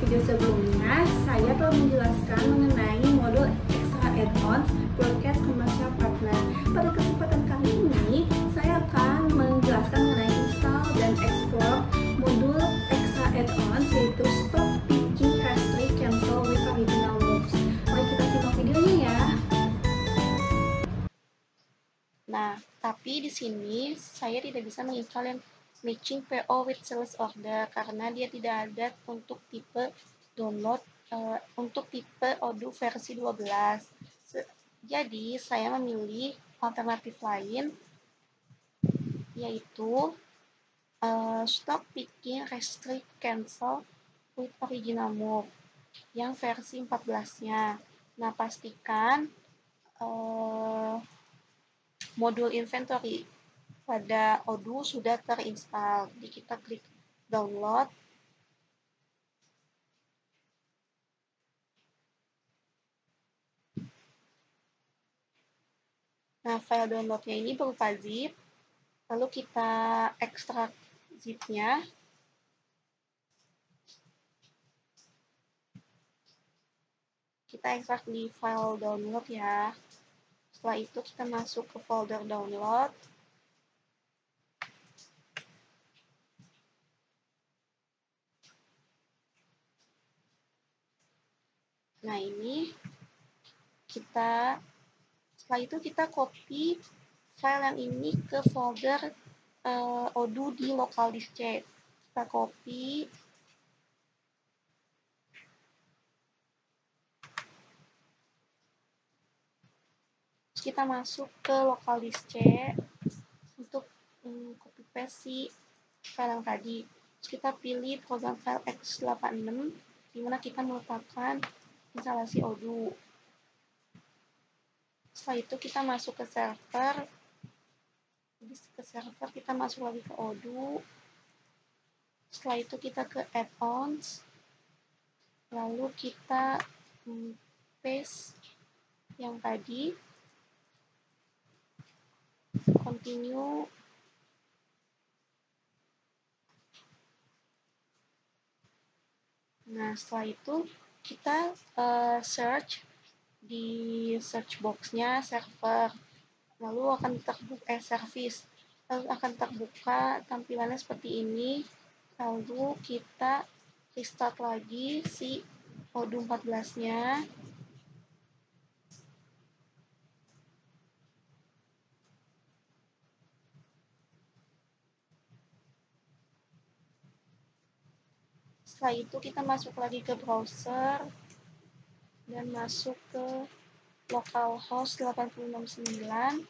video sebelumnya, saya telah menjelaskan mengenai modul extra add-ons broadcast commercial partner. Pada kesempatan kali ini, saya akan menjelaskan mengenai install dan ekspor modul extra add-ons, yaitu stop picking, restrict, cancel with original moves. Mari kita simak videonya ya. Nah, tapi di sini saya tidak bisa menginstall yang matching PO with sales order karena dia tidak ada untuk tipe download untuk tipe Odoo versi 12. Jadi saya memilih alternatif lain, yaitu stop picking, restrict, cancel with original move yang versi 14-nya. Nah, pastikan modul inventory pada Odoo sudah terinstall. Jadi kita klik download. Nah, file downloadnya ini berupa zip. Lalu kita ekstrak zipnya. Kita ekstrak di file download ya. Setelah itu kita masuk ke folder download. Nah, ini setelah itu kita copy file yang ini ke folder Odoo di local disk C. Kita copy. Terus kita masuk ke local disk C untuk copy paste si file yang tadi. Terus kita pilih program file x86 di mana kita meletakkan instalasi Odoo. Setelah itu kita masuk ke server. Jadi ke server kita masuk lagi ke Odoo. Setelah itu kita ke add-ons. Lalu kita paste yang tadi. Continue. Nah, setelah itu kita search di search box-nya server, lalu akan terbuka service, lalu akan terbuka tampilannya seperti ini. Lalu kita restart lagi si Odoo 14-nya. Setelah itu kita masuk lagi ke browser dan masuk ke localhost 869.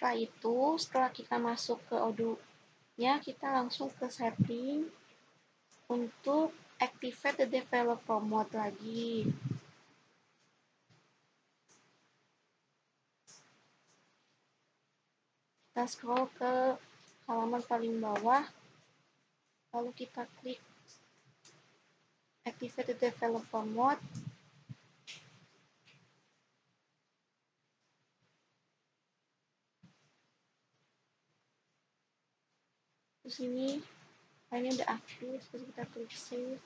Setelah itu, setelah kita masuk ke Odoo-nya, kita langsung ke setting untuk activate the developer mode lagi. Kita scroll ke halaman paling bawah, lalu kita klik activate the developer mode. Terus ini filenya udah aktif, terus kita klik save.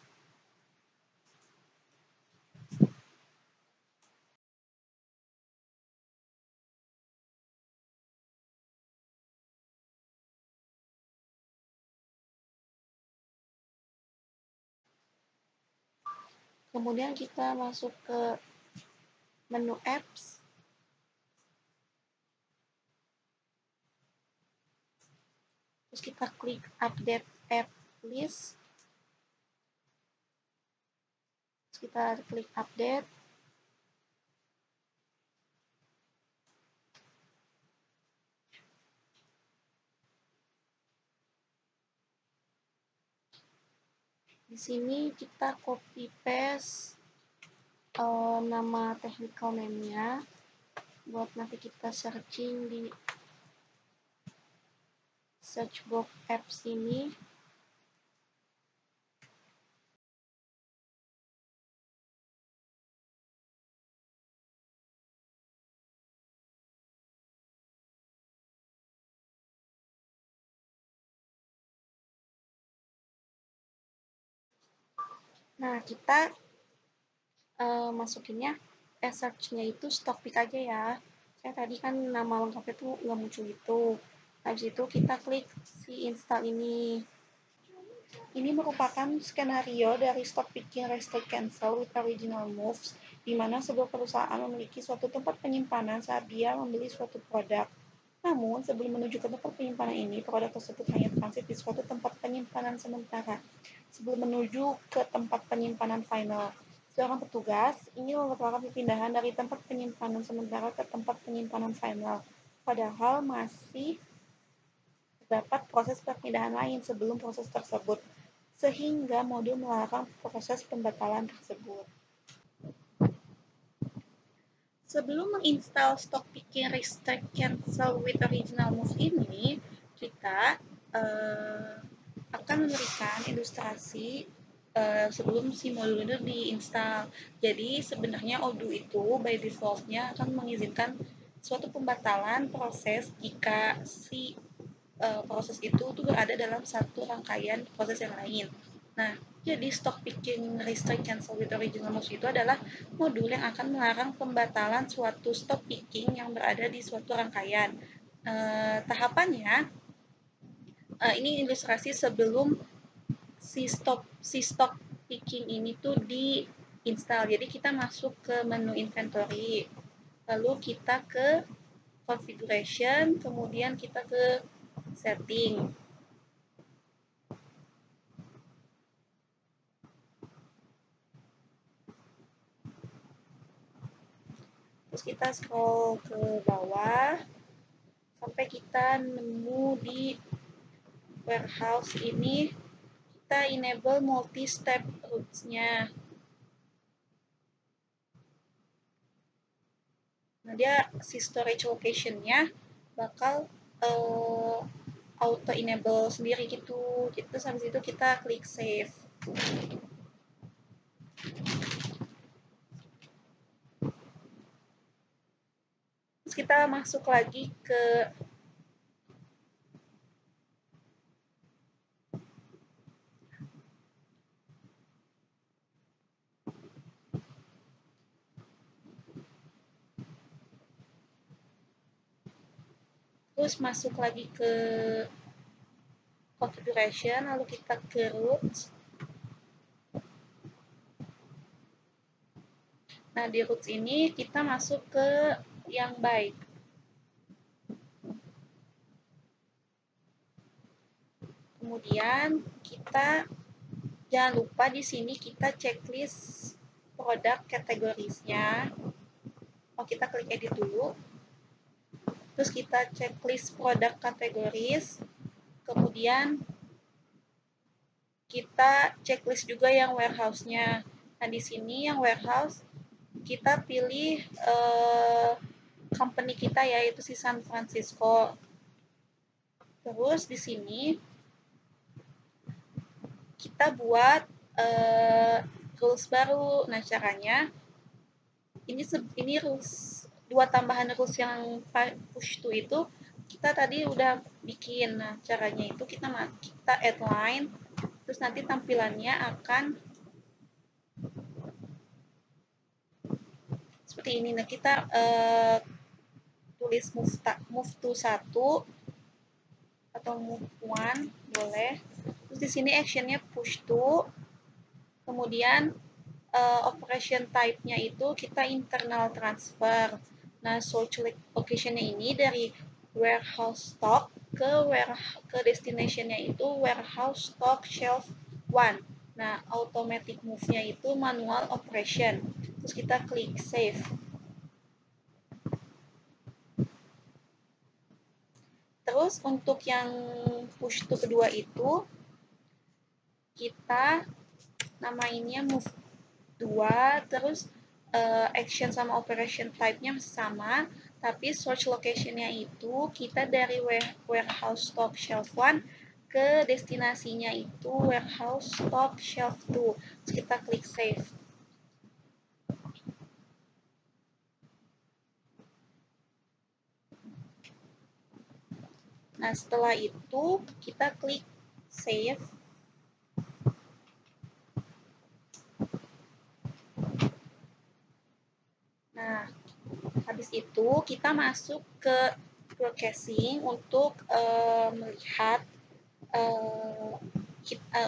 Kemudian kita masuk ke menu apps. Terus kita klik update app list. Terus kita klik update. Di sini kita copy paste nama technical name-nya buat nanti kita searching di search box apps ini. Nah, kita masukinnya search-nya itu Stockpick aja ya. Saya tadi kan nama lengkapnya tuh nggak muncul itu. Habis itu kita klik si install ini. Ini merupakan skenario dari stock picking restrict cancel with original moves, di mana sebuah perusahaan memiliki suatu tempat penyimpanan saat dia membeli suatu produk. Namun, sebelum menuju ke tempat penyimpanan ini, produk tersebut hanya transit di suatu tempat penyimpanan sementara. Sebelum menuju ke tempat penyimpanan final, seorang petugas ingin melakukan perpindahan dari tempat penyimpanan sementara ke tempat penyimpanan final, padahal masih terdapat proses perpindahan lain sebelum proses tersebut, sehingga modul melarang proses pembatalan tersebut. Sebelum menginstal stock picking restrict cancel with original move ini, kita akan memberikan ilustrasi sebelum si modul itu diinstal. Jadi sebenarnya Odoo itu by default-nya akan mengizinkan suatu pembatalan proses jika si proses itu tuh berada dalam satu rangkaian proses yang lain. Nah, jadi stock picking restrict cancel with original moves itu adalah modul yang akan melarang pembatalan suatu stock picking yang berada di suatu rangkaian. Tahapannya, ini ilustrasi sebelum si stock picking ini tuh diinstal. Jadi kita masuk ke menu inventory, lalu kita ke configuration, kemudian kita ke setting. Terus kita scroll ke bawah sampai kita nemu di warehouse ini, kita enable multi-step routes-nya. Nah, dia si storage location-nya bakal auto enable sendiri gitu. Terus habis itu kita klik save. Terus kita masuk lagi ke masuk lagi ke configuration, lalu kita ke routes. Nah, di routes ini kita masuk ke yang baik. Kemudian kita jangan lupa di sini kita checklist produk kategorisnya. Kita klik edit dulu. Terus kita checklist produk kategoris. Kemudian kita checklist juga yang warehouse-nya. Nah, di sini yang warehouse kita pilih company kita yaitu si San Francisco. Terus di sini kita buat rules baru. Nah, caranya ini rules 2 tambahan rules yang push to itu kita tadi udah bikin. Nah, caranya itu kita add line, terus nanti tampilannya akan seperti ini. Nah, kita tulis move to 1 atau move 1 boleh. Terus di sini actionnya push to, kemudian operation type-nya itu kita internal transfer. Nah, source location-nya ini dari warehouse stock ke destination-nya itu warehouse stock shelf 1. Nah, automatic move-nya itu manual operation. Terus kita klik save. Terus untuk yang push to kedua itu kita namainnya move 2, terus action sama operation type-nya masih sama, tapi source location-nya itu kita dari warehouse stock shelf 1 ke destinasinya itu warehouse stock shelf 2. Terus kita klik save. Nah, setelah itu kita klik save. Nah, habis itu kita masuk ke processing untuk melihat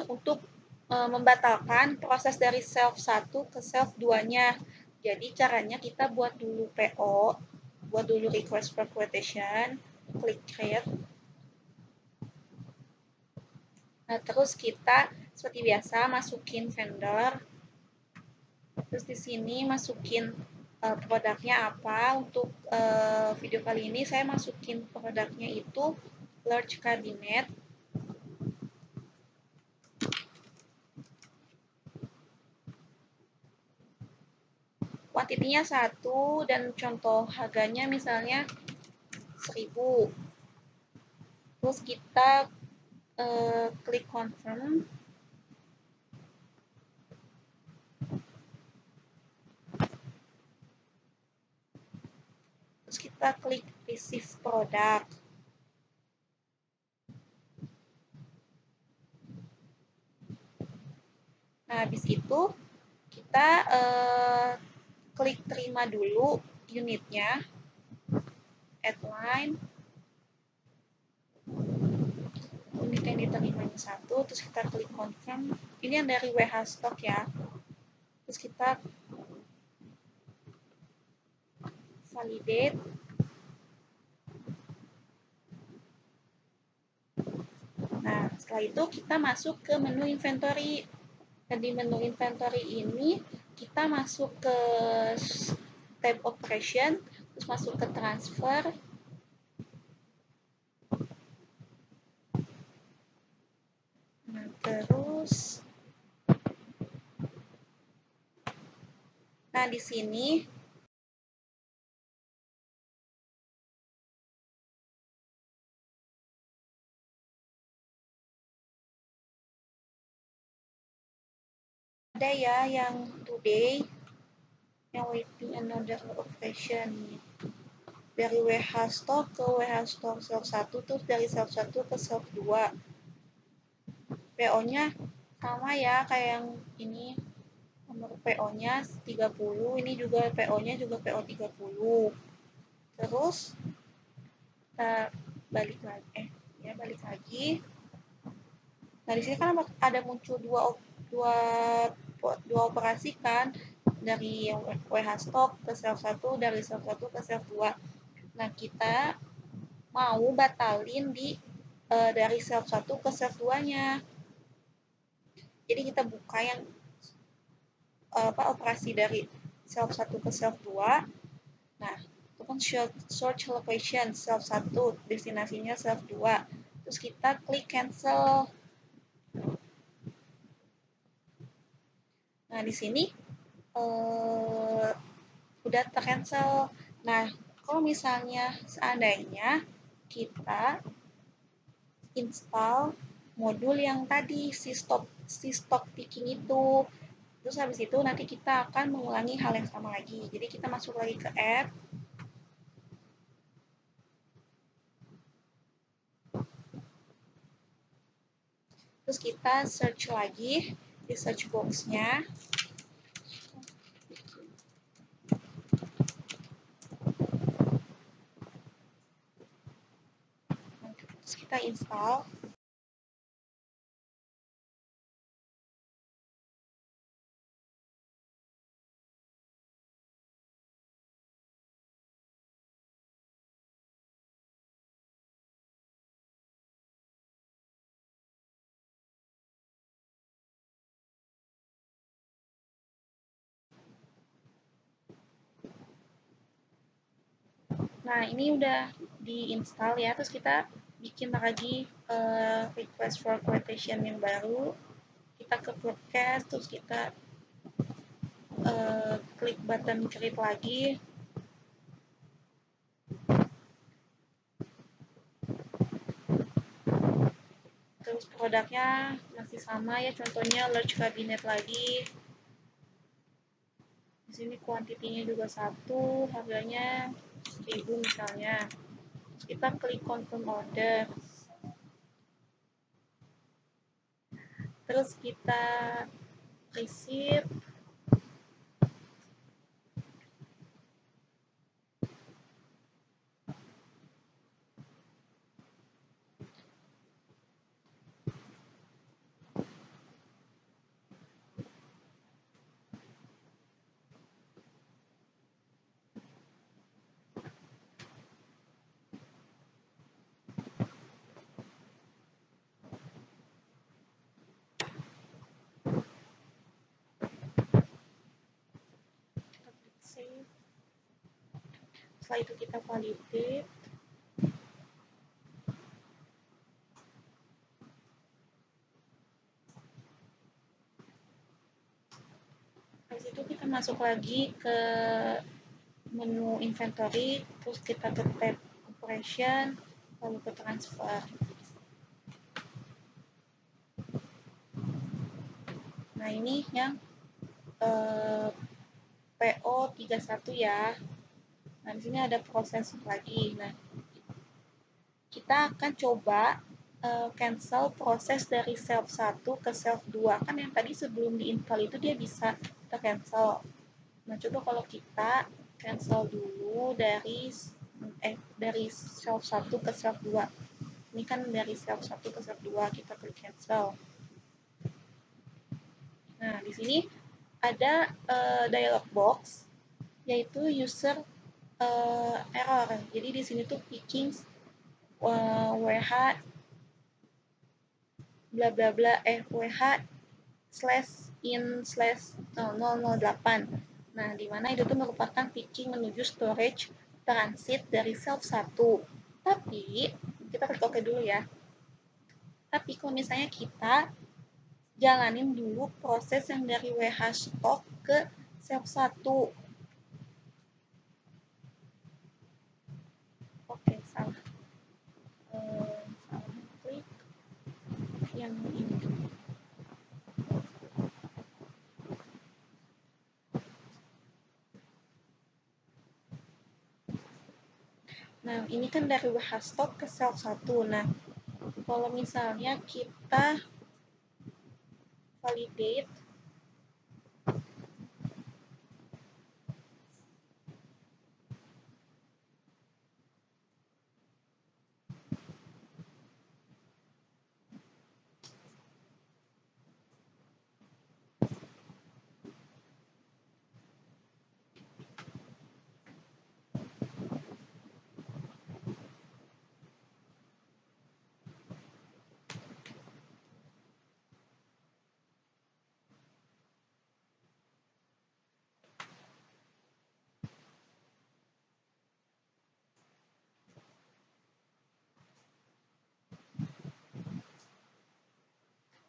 untuk membatalkan proses dari self 1 ke self 2-nya. Jadi caranya kita buat dulu PO, buat dulu request for quotation, klik create. Nah, terus kita seperti biasa masukin vendor. Terus di sini masukin produknya apa. Untuk video kali ini saya masukin produknya itu large cabinet. Kuantitinya 1 dan contoh harganya misalnya 1000. Terus kita klik confirm. Terus kita klik receive product. Nah, habis itu kita klik terima dulu unitnya, add line, unit yang diterimanya 1, terus kita klik confirm. Ini yang dari warehouse stock ya. Terus kita validate. Nah, setelah itu kita masuk ke menu inventory. Dan di menu inventory ini kita masuk ke tab operation, terus masuk ke transfer. Nah, terus di sini ada ya yang today, yang waiting another operation. Dari warehouse stock ke warehouse stock self 1, terus dari self 1 ke self 2. PO-nya sama ya kayak yang ini. Nomor PO-nya 30, ini juga PO-nya juga PO 30. Terus kita balik lagi. Nah, di sini kan ada muncul dua operasi kan, dari warehouse stock ke self 1, dari self 1 ke self 2. Nah, kita mau batalin dari self 1 ke self 2-nya. Jadi kita buka yang operasi dari self 1 ke self 2. Nah, itu kan search location self 1, destinasinya self 2. Terus kita klik cancel. Nah, di sini udah tercancel. Nah, kalau misalnya seandainya kita install modul yang tadi si stock picking itu, terus habis itu nanti kita akan mengulangi hal yang sama lagi. Jadi kita masuk lagi ke app. Terus kita search lagi di search box-nya. Terus kita install. Nah, ini udah diinstal ya, terus kita bikin lagi request for quotation yang baru. Kita ke broadcast, terus kita klik button create lagi. Terus produknya masih sama ya, contohnya large cabinet lagi. Di sini kuantitinya juga 1, harganya 1000 misalnya. Terus kita klik confirm order. Terus kita receive. Save. Setelah itu kita validate. Habis itu kita masuk lagi ke menu inventory, terus kita ke tab operation, lalu ke transfer. Nah, ini yang PO 31 ya. Nah, di sini ada proses lagi. Nah, kita akan coba cancel proses dari shelf 1 ke shelf 2. Kan yang tadi sebelum diinstal itu dia bisa kita cancel. Nah, coba kalau kita cancel dulu dari shelf 1 ke shelf 2. Ini kan dari shelf 1 ke shelf 2, kita klik cancel. Nah, di sini ada dialog box, yaitu user error. Jadi di sini tuh picking WH bla bla bla WH /in/008. Nah, di mana itu tuh merupakan picking menuju storage transit dari shelf 1. Tapi kita klik OK dulu ya. Tapi kalau misalnya kita jalanin dulu proses yang dari WH stock ke shelf 1. Oke, salah. Salah klik yang ini. Nah, ini kan dari WH stock ke shelf 1. Nah, kalau misalnya kita validate,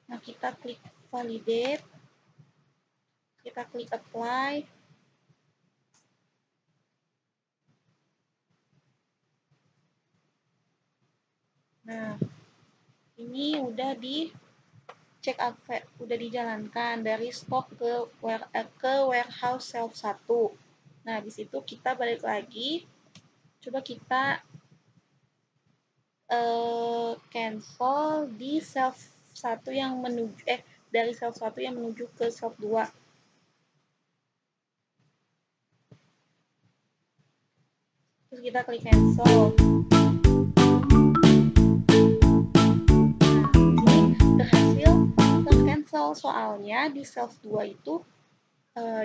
nah kita klik validate, kita klik apply. Nah, ini udah di check out, udah dijalankan dari stok ke warehouse shelf 1. Nah, di situ kita balik lagi, coba kita cancel di shelf 1 yang menuju dari shelf 1 yang menuju ke shelf 2. Terus kita klik cancel. Soalnya di shelf 2 itu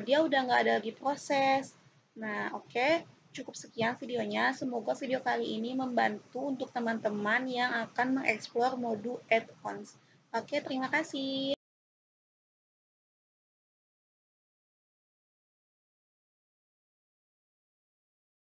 dia udah nggak ada lagi proses. Nah, oke, cukup sekian videonya. Semoga video kali ini membantu untuk teman-teman yang akan mengeksplor modul add-ons. Oke, terima kasih.